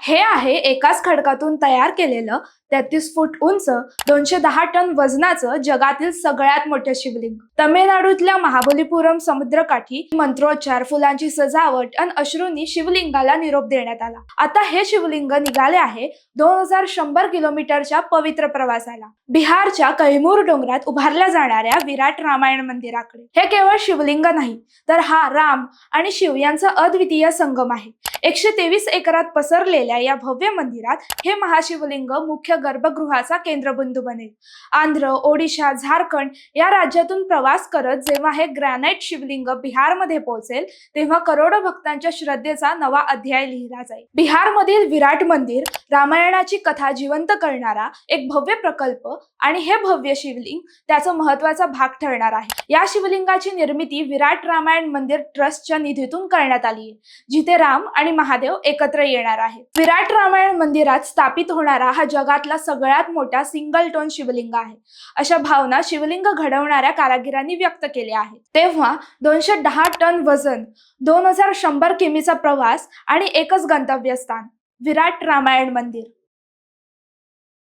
हे आहे एकाच खडकातून तयार केलेलं 33 फूट उंच 210 टन वजनाचं जगातील सगळ्यात मोठं शिवलिंग. तमिळनाडूतल्या महाबलीपुरम समुद्रकाठी मंत्रोच्चार, फुलांची सजावट आणि अश्रूंनी शिवलिंगाला निरोप देण्यात आला. आता हे शिवलिंग निघाले आहे 2100 किलोमीटरच्या पवित्र प्रवासाला, बिहारच्या कैमूर डोंगरात उभारल्या जाणाऱ्या विराट रामायण मंदिराकडे. हे केवळ शिवलिंग नाही, तर हा राम आणि शिव यांचा अद्वितीय संगम आहे. 123 एकरात पसरलेल्या या भव्य मंदिरात हे महाशिवलिंग मुख्य गर्भगृहाचा केंद्रबिंदू बनेल. आंध्र, ओडिशा, झारखंड या राज्यातून प्रवास करत जेव्हा हे ग्रॅनाइट शिवलिंग बिहारमध्ये पोहोचेल, तेव्हा करोडो भक्तांच्या श्रद्धेचा नवा अध्याय लिहिला जाईल. बिहारमधील विराट मंदिर रामायणाची कथा जिवंत करणारा एक भव्य प्रकल्प आणि हे भव्य शिवलिंग त्याचा महत्वाचा भाग ठरणार आहे. या शिवलिंगाची निर्मिती विराट रामायण मंदिर ट्रस्टच्या निधीतून करण्यात आली आहे, जिथे राम आणि महादेव एकत्र येणार आहेत. विराट रामायण मंदिरात स्थापित होणारा हा जगातला सगळ्यात मोठा सिंगल टोन शिवलिंग आहे, अशा भावना शिवलिंग घडवणाऱ्या कारागिरांनी व्यक्त केल्या आहेत. तेव्हा 210 टन वजन, 2100 किमीचा प्रवास आणि एकच गंतव्यस्थान, विराट रामायण मंदिर.